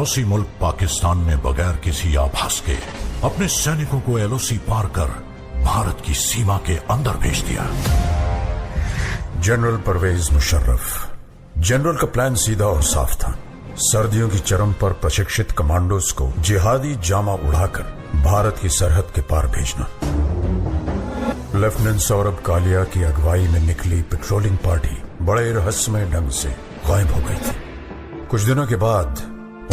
पड़ोसी मुल्क पाकिस्तान ने बगैर किसी आभास के अपने सैनिकों को एलओसी पार कर भारत की सीमा के अंदर भेज दिया। जनरल परवेज मुशर्रफ। जनरल का प्लान सीधा और साफ था। सर्दियों की चरम पर प्रशिक्षित कमांडोज को जिहादी जामा उड़ाकर भारत की सरहद के पार भेजना। लेफ्टिनेंट सौरभ कालिया की अगुवाई में निकली पेट्रोलिंग पार्टी बड़े रहस्यमय ढंग से गायब हो गई थी। कुछ दिनों के बाद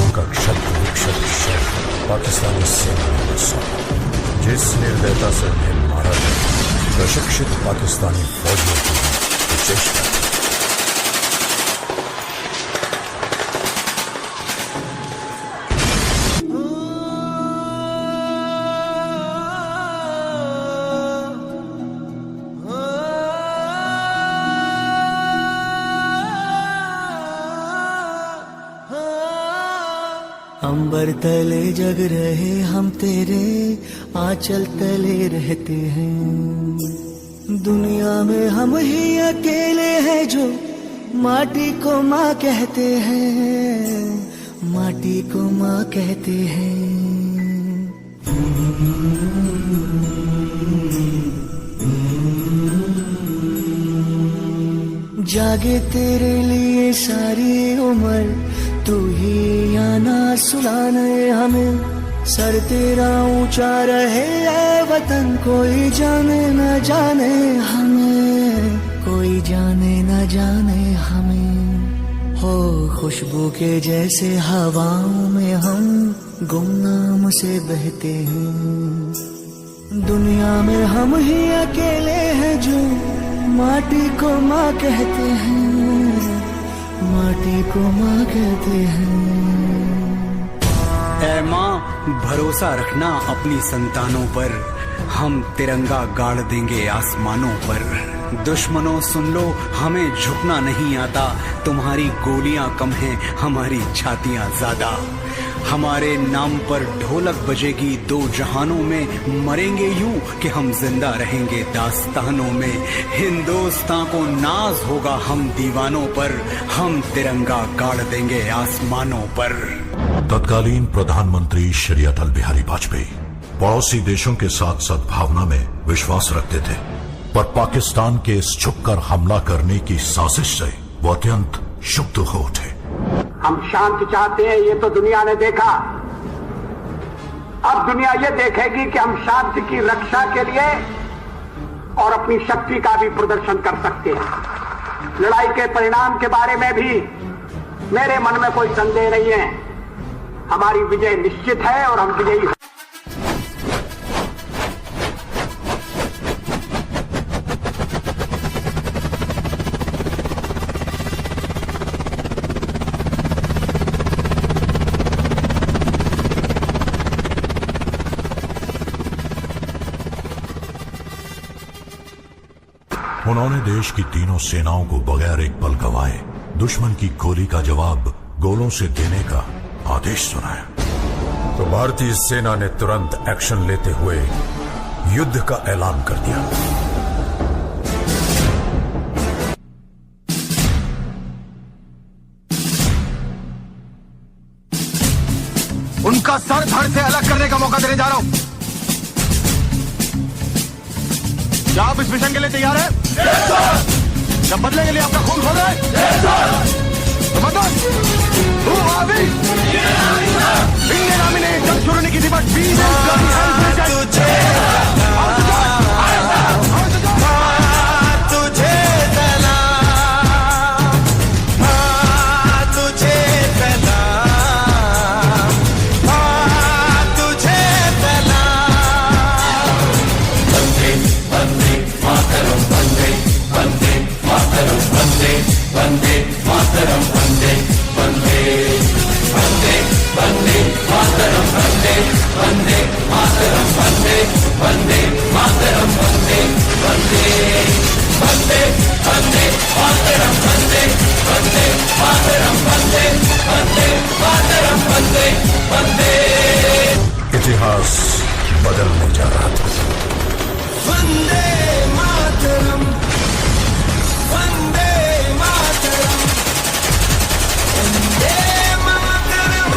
उनका क्षत विक्षत शव पाकिस्तानी सेना ने सौंपा। जिस निर्दयता से उन्हें मारा गया प्रशिक्षित पाकिस्तानी फौजियों की चेष्टा। अंबर तले जग रहे हम तेरे आंचल तले रहते हैं। दुनिया में हम ही अकेले हैं जो माटी को माँ कहते हैं, माटी को माँ कहते हैं। जागे तेरे लिए सारी उम्र तू ही आना सुलाने हमें। सर तेरा ऊंचा रहे ऐ वतन, कोई जाने न जाने हमें, कोई जाने न जाने हमें। हो खुशबू के जैसे हवाओं में हम गुमनाम से बहते हैं। दुनिया में हम ही अकेले हैं जो माटी को माँ कहते हैं, माटी को माँ कहते हैं। ऐ माँ भरोसा रखना अपनी संतानों पर, हम तिरंगा गाड़ देंगे आसमानों पर। दुश्मनों सुन लो हमें झुकना नहीं आता, तुम्हारी गोलियां कम हैं हमारी छातियां ज्यादा। हमारे नाम पर ढोलक बजेगी दो जहानों में, मरेंगे यूं कि हम जिंदा रहेंगे दास्तानों में। हिंदुस्तान को नाज होगा हम दीवानों पर, हम तिरंगा गाड़ देंगे आसमानों पर। तत्कालीन प्रधानमंत्री श्री अटल बिहारी वाजपेयी पड़ोसी देशों के साथ सद्भावना में विश्वास रखते थे, पर पाकिस्तान के इस छुपकर हमला करने की साजिश से वो अत्यंत क्षुब्ध हो उठे। हम शांति चाहते हैं, ये तो दुनिया ने देखा। अब दुनिया ये देखेगी कि हम शांति की रक्षा के लिए और अपनी शक्ति का भी प्रदर्शन कर सकते हैं। लड़ाई के परिणाम के बारे में भी मेरे मन में कोई संदेह नहीं है। हमारी विजय निश्चित है और हम विजयी हैं। उन्होंने देश की तीनों सेनाओं को बगैर एक पल गवाए दुश्मन की गोली का जवाब गोलों से देने का आदेश सुनाया। तो भारतीय सेना ने तुरंत एक्शन लेते हुए युद्ध का ऐलान कर दिया। उनका सर धड़ से अलग करने का मौका देने जा रहा हूं। क्या आप इस मिशन के लिए तैयार हैं? क्या बदले के लिए आपका खून खोल रहा है? तो मतलब इंडियन आर्मी ने जंग शुरू नहीं की थी, बट इतिहास बदलने जा रहा था। वंदे मातरम, वंदे मातरम, वंदे मातरम।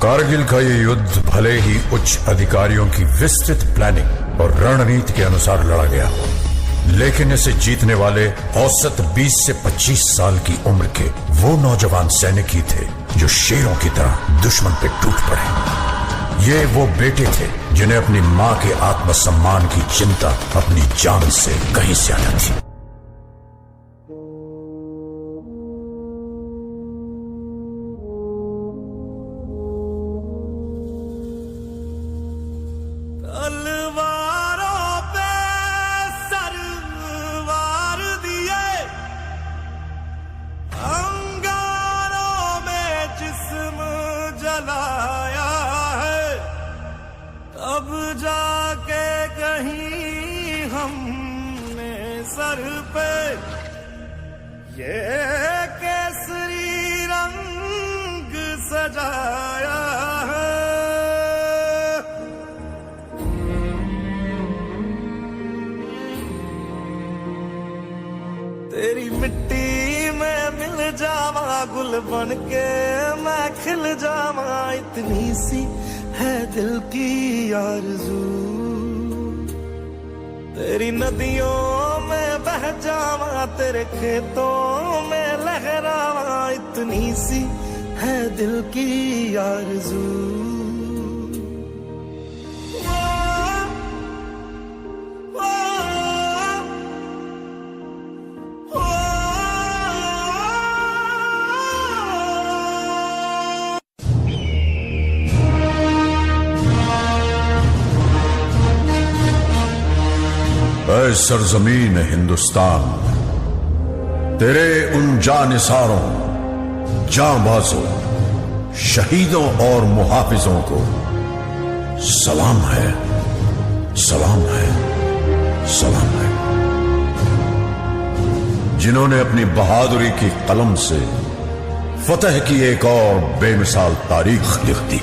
कारगिल का ये युद्ध भले ही उच्च अधिकारियों की विस्तृत प्लानिंग और रणनीति के अनुसार लड़ा गया हो, लेकिन इसे जीतने वाले औसत 20 से 25 साल की उम्र के वो नौजवान सैनिक ही थे जो शेरों की तरह दुश्मन पे टूट पड़े। ये वो बेटे थे जिन्हें अपनी मां के आत्मसम्मान की चिंता अपनी जान से कहीं ज्यादा थी। तलवारों पे सरवार दिए, अंगारों में जिस्म जलाया है, तब जाके कहीं हमने सर पे ये केसरी रंग सजाया है। तेरी मिट्टी में मिल जावा, गुल बन के मैं खिल जावा, इतनी सी है दिल की आरज़ू। तेरी नदियों में बह जावा, तेरे खेतों में लहरावा, इतनी सी है दिल की आरज़ू। ऐ सरजमीन हिंदुस्तान, तेरे उन जानिसारों, जांबाजों, शहीदों और मुहाफिजों को सलाम है, सलाम है, सलाम है, जिन्होंने अपनी बहादुरी की कलम से फतह की एक और बेमिसाल तारीख लिख दी।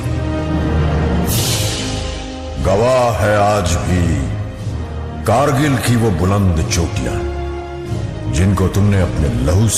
गवाह है आज भी कारगिल की वो बुलंद चोटियां जिनको तुमने अपने लहू